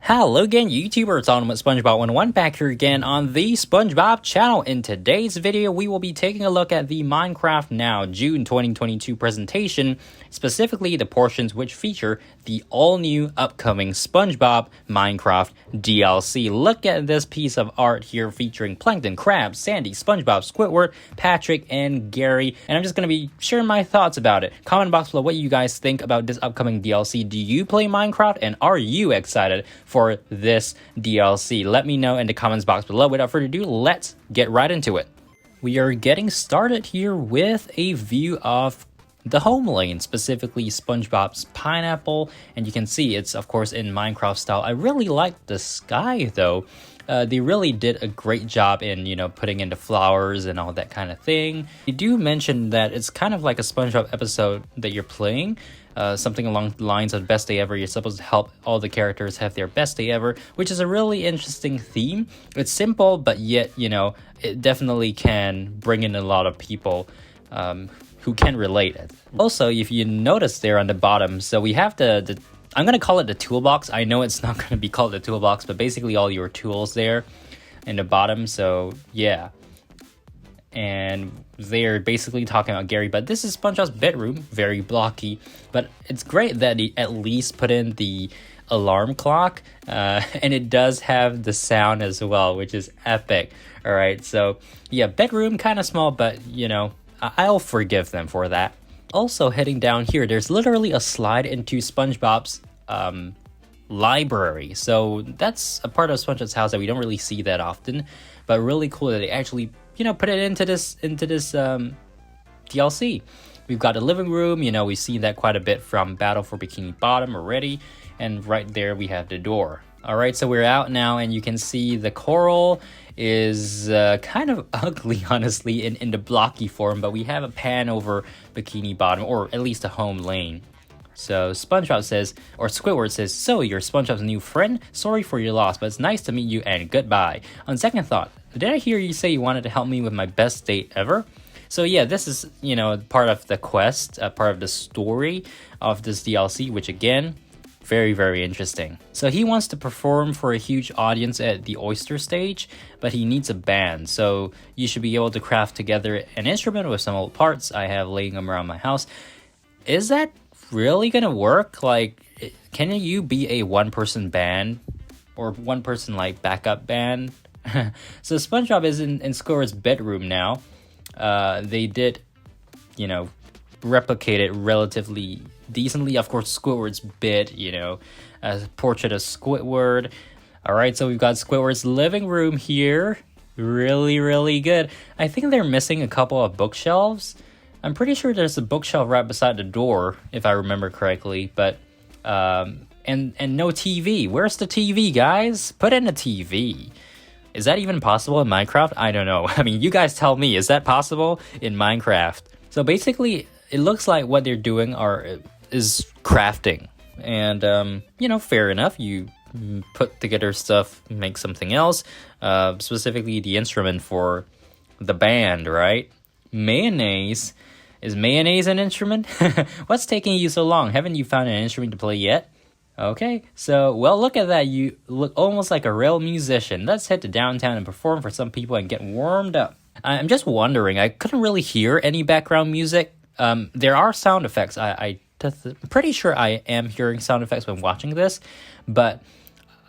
Hello again, YouTuber, it's on with SpongeBob 101 back here again on the SpongeBob channel. In today's video, we will be taking a look at the Minecraft Now June 2022 presentation, specifically the portions which feature the all-new upcoming SpongeBob Minecraft DLC. Look at this piece of art here featuring Plankton, Krab, Sandy, SpongeBob, Squidward, Patrick, and Gary, and I'm just going to be sharing my thoughts about it. Comment box below what you guys think about this upcoming DLC. Do you play Minecraft, and are you excited for this DLC? Let me know in the comments box below. Without further ado, let's get right into it. We are getting started here with a view of the home lane, specifically SpongeBob's pineapple, and you can see it's of course in Minecraft style. I really like the sky though. They really did a great job in, putting in the flowers and all that kind of thing. They do mention that it's kind of like a SpongeBob episode that you're playing. Something along the lines of best day ever. You're supposed to help all the characters have their best day ever, which is a really interesting theme. It's simple, but yet, it definitely can bring in a lot of people who can relate it. Also, if you notice there on the bottom, so we have the I'm going to call it the toolbox. I know it's not going to be called the toolbox, but basically all your tools there in the bottom. So yeah. And they're basically talking about Gary, but this is SpongeBob's bedroom, very blocky, but it's great that he at least put in the alarm clock, and it does have the sound as well, which is epic. All right, so yeah, bedroom kind of small, but I'll forgive them for that. Also, heading down here, there's literally a slide into SpongeBob's library. So that's a part of SpongeBob's house that we don't really see that often, but really cool that they actually put it into this DLC. We've got a living room, we've seen that quite a bit from Battle for Bikini Bottom already, and right there we have the door. All right, so we're out now, and you can see the coral is kind of ugly, honestly, in the blocky form, but we have a pan over Bikini Bottom, or at least a home lane. So SpongeBob says, or Squidward says, "So you're SpongeBob's new friend? Sorry for your loss, but it's nice to meet you and goodbye. On second thought, did I hear you say you wanted to help me with my best date ever?" So yeah, this is, part of the quest, part of the story of this DLC, which again, very, very interesting. So he wants to perform for a huge audience at the Oyster Stage, but he needs a band. So you should be able to craft together an instrument with some old parts I have laying them around my house. Is that really gonna work? Like, can you be a one-person band or one-person like backup band? So SpongeBob is in Squidward's bedroom now. They did, replicate it relatively decently. Of course, Squidward's bed, a portrait of Squidward. All right, so we've got Squidward's living room here. Really, really good. I think they're missing a couple of bookshelves. I'm pretty sure there's a bookshelf right beside the door, if I remember correctly, but and no TV. Where's the TV, guys? Put in a TV. Is that even possible in Minecraft? I don't know. I mean, you guys tell me, is that possible in Minecraft? So basically, it looks like what they're doing is crafting. And, fair enough. You put together stuff, make something else. Specifically, the instrument for the band, right? Mayonnaise. Is mayonnaise an instrument? What's taking you so long? Haven't you found an instrument to play yet? Okay, so, well, look at that. You look almost like a real musician. Let's head to downtown and perform for some people and get warmed up. I'm just wondering, I couldn't really hear any background music. There are sound effects. I'm pretty sure I am hearing sound effects when watching this, but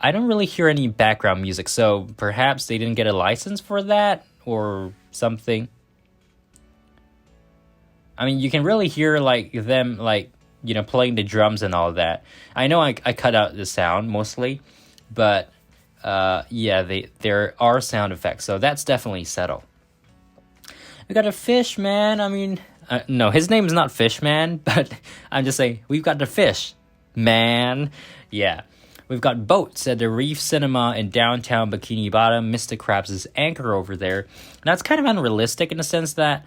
I don't really hear any background music, so perhaps they didn't get a license for that or something. I mean, you can really hear them playing the drums and all that. I know I cut out the sound mostly, but there are sound effects, so that's definitely settled. We got a fish man. I mean, no, his name is not Fish Man, but I'm just saying we've got the fish man. Yeah, we've got boats at the Reef Cinema in downtown Bikini Bottom. Mr. Krabs' anchor over there. Now it's kind of unrealistic in the sense that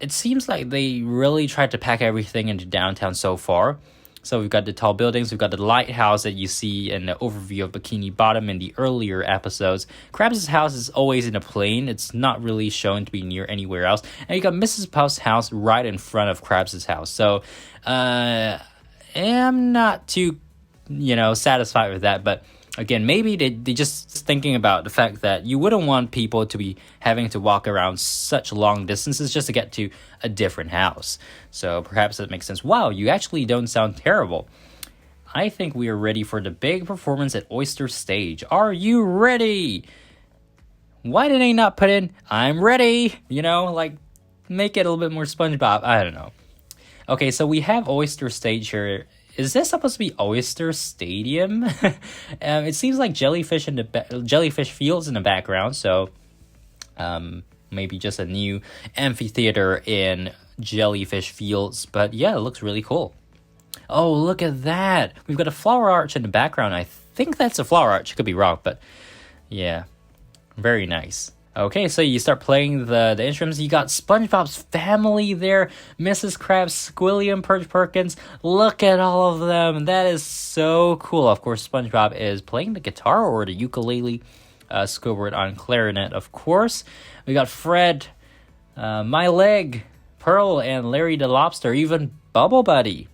it seems like they really tried to pack everything into downtown so far. So we've got the tall buildings, we've got the lighthouse that you see in the overview of Bikini Bottom in the earlier episodes. Krabs' house is always in a plane. It's not really shown to be near anywhere else. And you got Mrs. Puff's house right in front of Krabs' house. So I'm not too satisfied with that. But again, maybe they just thinking about the fact that you wouldn't want people to be having to walk around such long distances just to get to a different house. So perhaps that makes sense. Wow, you actually don't sound terrible. I think we are ready for the big performance at Oyster Stage. Are you ready? Why did they not put in, I'm ready? Make it a little bit more SpongeBob. I don't know. Okay, so we have Oyster Stage here. Is this supposed to be Oyster Stadium? It seems like Jellyfish Fields in the background, so maybe just a new amphitheater in Jellyfish Fields. But yeah, it looks really cool. Oh, look at that. We've got a flower arch in the background. I think that's a flower arch. Could be wrong, but yeah, very nice. Okay, so you start playing the instruments. You got SpongeBob's family there. Mrs. Krabs, Squilliam, Perch Perkins. Look at all of them. That is so cool. Of course, SpongeBob is playing the guitar or the ukulele. Squidward on clarinet, of course. We got Fred, My Leg, Pearl, and Larry the Lobster. Even Bubble Buddy.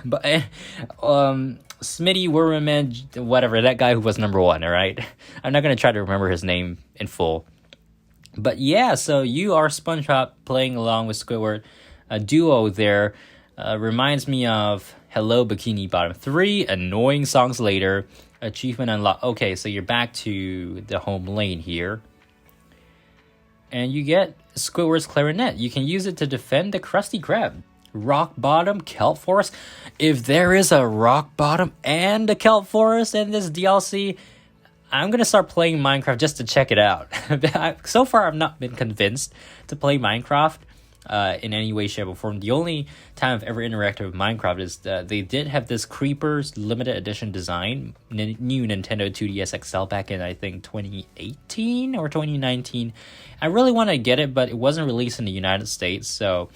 But Smitty, Wormerman, whatever. That guy who was number 1, all right? I'm not going to try to remember his name in full. But yeah, so you are SpongeBob playing along with Squidward. A duo there reminds me of Hello Bikini Bottom. 3 annoying songs later. Achievement unlocked. Okay, so you're back to the home lane here. And you get Squidward's clarinet. You can use it to defend the Krusty Krab. Rock Bottom, Kelp Forest. If there is a Rock Bottom and a Kelp Forest in this DLC, I'm going to start playing Minecraft just to check it out. So far, I've not been convinced to play Minecraft in any way, shape, or form. The only time I've ever interacted with Minecraft is that they did have this Creepers limited edition design, new Nintendo 2DS XL back in, I think, 2018 or 2019. I really want to get it, but it wasn't released in the United States. So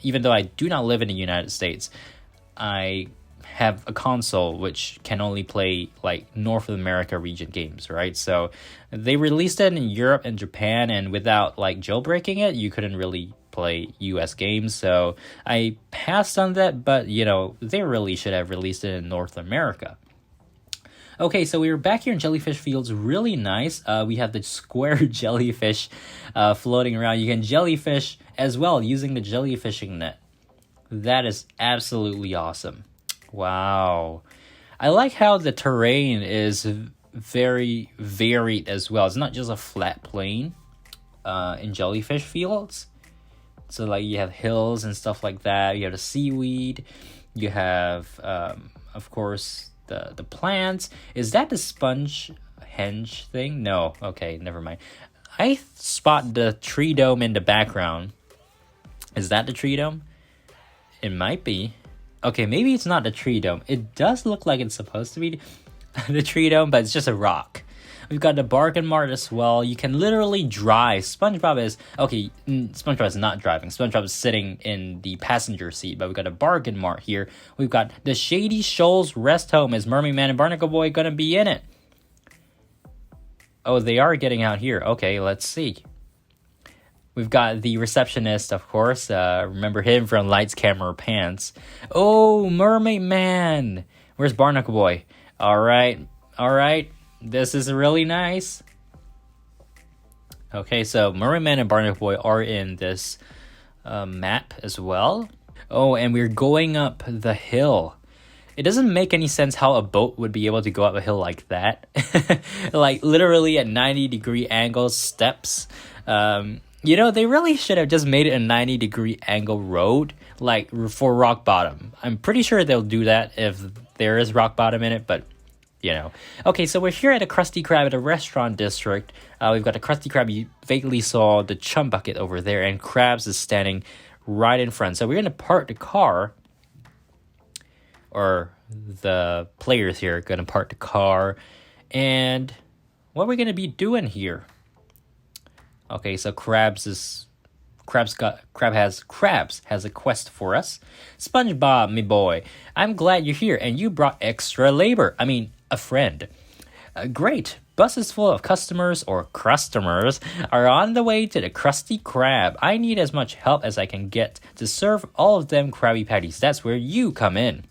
even though I do not live in the United States, I have a console which can only play North America region games, right? So they released it in Europe and Japan, and without jailbreaking it, you couldn't really play US games. So I passed on that, but they really should have released it in North America. Okay, so we were back here in Jellyfish Fields. Really nice. We have the square jellyfish floating around. You can jellyfish as well using the jellyfishing net. That is absolutely awesome. Wow. I like how the terrain is very varied as well. It's not just a flat plain in Jellyfish Fields. So you have hills and stuff like that. You have the seaweed. You have, of course, the plants. Is that the sponge henge thing? No. Okay, never mind. I spot the tree dome in the background. Is that the tree dome? It might be. Okay, maybe it's not the tree dome. It does look like it's supposed to be the tree dome, but it's just a rock. We've got the bargain mart as well. You can literally drive. SpongeBob is not driving. SpongeBob is sitting in the passenger seat, but we've got a bargain mart here. We've got the Shady Shoals Rest Home. Is Mermaid Man and Barnacle Boy gonna be in it? Oh, they are getting out here. Okay, let's see. We've got the receptionist, of course. Remember him from Lights, Camera, Pants. Oh, Mermaid Man. Where's Barnacle Boy? All right. This is really nice. Okay, so Mermaid Man and Barnacle Boy are in this map as well. Oh, and we're going up the hill. It doesn't make any sense how a boat would be able to go up a hill like that. Literally at 90-degree angles, steps. They really should have just made it a 90-degree angle road, for Rock Bottom. I'm pretty sure they'll do that if there is Rock Bottom in it, but, Okay, so we're here at a Krusty Krab at a restaurant district. We've got the Krusty Krab. You vaguely saw the chum bucket over there, and Krabs is standing right in front. So we're going to park the car, or the players here are going to park the car, and what are we going to be doing here? Okay, so Krabs has a quest for us. SpongeBob, me boy, I'm glad you're here, and you brought extra labor. I mean, a friend. Great. Buses full of customers or crustomers are on the way to the Krusty Krab. I need as much help as I can get to serve all of them Krabby Patties. That's where you come in.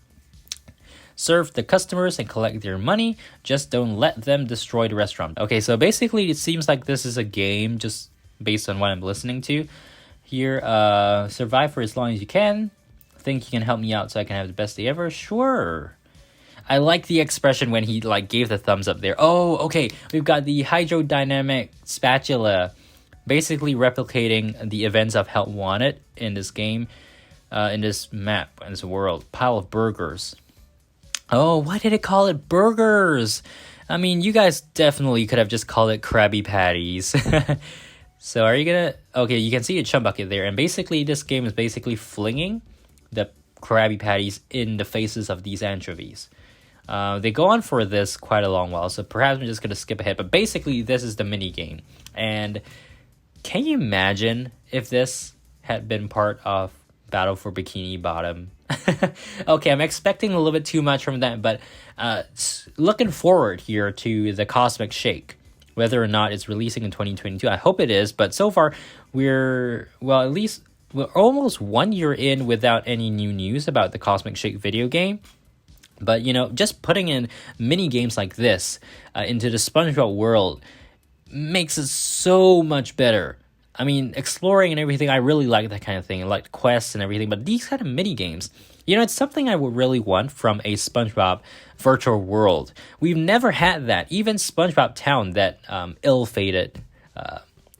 serve the customers and collect their money. Just don't let them destroy the restaurant. Okay, so basically it seems like this is a game just based on what I'm listening to. Here, survive for as long as you can. Think you can help me out so I can have the best day ever? Sure. I like the expression when he like gave the thumbs up there. Oh, okay. We've got the hydrodynamic spatula, basically replicating the events of Help Wanted in this game, in this map, in this world. Pile of burgers. Oh, why did it call it burgers? I mean, you guys definitely could have just called it Krabby Patties. So are you gonna... Okay, you can see a chum bucket there. And basically, this game is basically flinging the Krabby Patties in the faces of these anchovies. They go on for this quite a long while, so perhaps I'm just going to skip ahead. But basically, this is the mini game. And can you imagine if this had been part of Battle for Bikini Bottom? Okay, I'm expecting a little bit too much from that, but looking forward here to the Cosmic Shake. Whether or not it's releasing in 2022, I hope it is. But so far, we're almost 1 year in without any new news about the Cosmic Shake video game. But, you know, just putting in mini games like this into the SpongeBob world makes it so much better. I mean, exploring and everything, I really like that kind of thing. I like quests and everything. But these kind of mini games, you know, it's something I would really want from a SpongeBob virtual world. We've never had that. Even SpongeBob Town, that ill-fated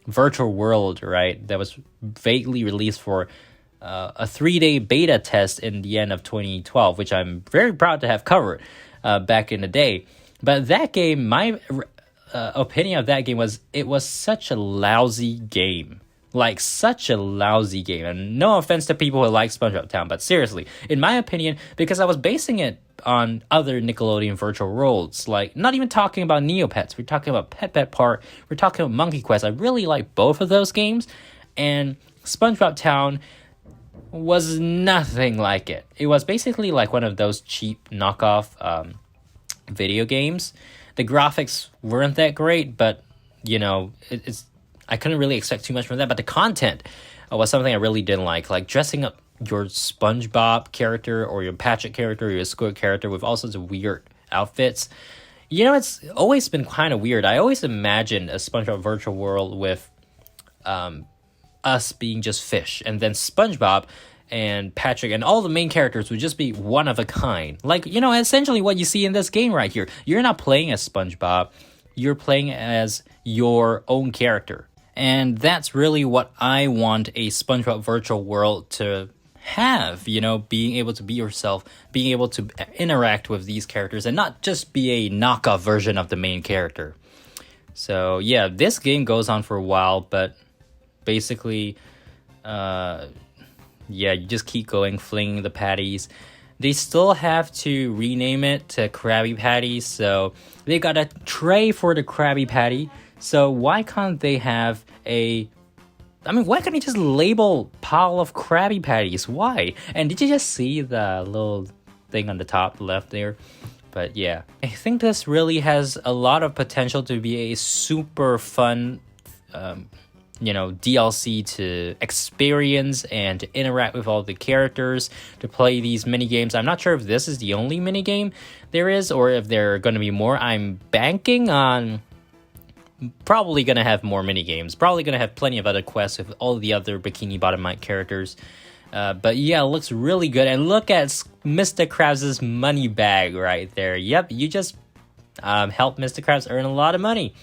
virtual world, right, that was vaguely released for a 3-day beta test in the end of 2012, which I'm very proud to have covered back in the day. But that game, my opinion of that game was it was such a lousy game. Like, such a lousy game. And no offense to people who like SpongeBob Town, but seriously, in my opinion, because I was basing it on other Nickelodeon virtual worlds, like, not even talking about Neopets, we're talking about Pet Pet Park, we're talking about Monkey Quest. I really like both of those games, and SpongeBob Town was nothing like it. It was basically like one of those cheap knockoff video games. The graphics weren't that great, but, you know, I couldn't really expect too much from that. But the content was something I really didn't like dressing up your SpongeBob character or your Patrick character or your Squid character with all sorts of weird outfits. You know, it's always been kind of weird. I always imagined a SpongeBob virtual world with us being just fish, and then SpongeBob and Patrick and all the main characters would just be one of a kind. Like, you know, essentially what you see in this game right here. You're not playing as SpongeBob, you're playing as your own character. And that's really what I want a SpongeBob virtual world to have, you know, being able to be yourself, being able to interact with these characters and not just be a knockoff version of the main character. So yeah, this game goes on for a while, but basically, yeah, you just keep going, flinging the patties. They still have to rename it to Krabby Patty, so they got a tray for the Krabby Patty. So why can't they have why can't they just label pile of Krabby Patties? Why? And did you just see the little thing on the top left there? But yeah, I think this really has a lot of potential to be a super fun, you know, DLC to experience and to interact with all the characters, to play these mini games. I'm not sure if this is the only mini game there is, or if there are going to be more. I'm banking on probably going to have more mini games, probably going to have plenty of other quests with all the other Bikini Bottom characters. But yeah, it looks really good. And look at Mr. Krabs' money bag right there. Yep, you just helped Mr. Krabs earn a lot of money.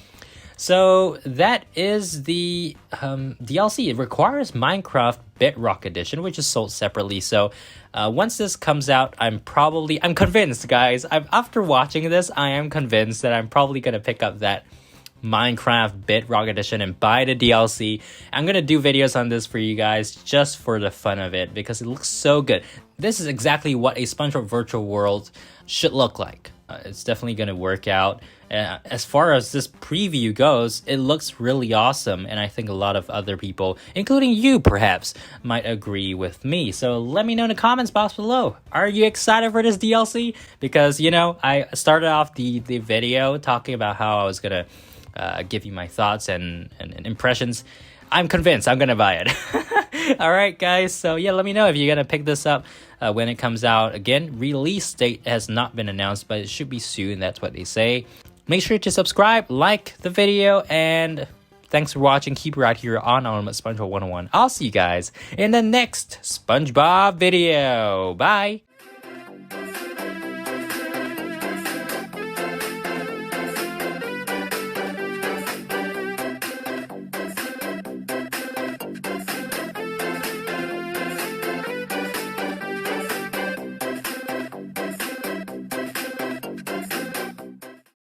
So that is the DLC. It requires Minecraft Bedrock Edition, which is sold separately. So once this comes out, I'm convinced, guys. After watching this, I am convinced that I'm probably going to pick up that Minecraft Bedrock Edition and buy the DLC. I'm going to do videos on this for you guys just for the fun of it because it looks so good. This is exactly what a SpongeBob virtual world should look like. It's definitely going to work out. As far as this preview goes, it looks really awesome, and I think a lot of other people, including you perhaps, might agree with me. So let me know in the comments box below. Are you excited for this DLC? Because, you know, I started off the video talking about how I was going to give you my thoughts and impressions. I'm convinced I'm going to buy it. All right, guys. So yeah, let me know if you're gonna pick this up when it comes out. Again, release date has not been announced, but it should be soon. That's what they say. Make sure to subscribe, like the video, and thanks for watching. Keep it right here on SpongeBob 101. I'll see you guys in the next SpongeBob video. Bye.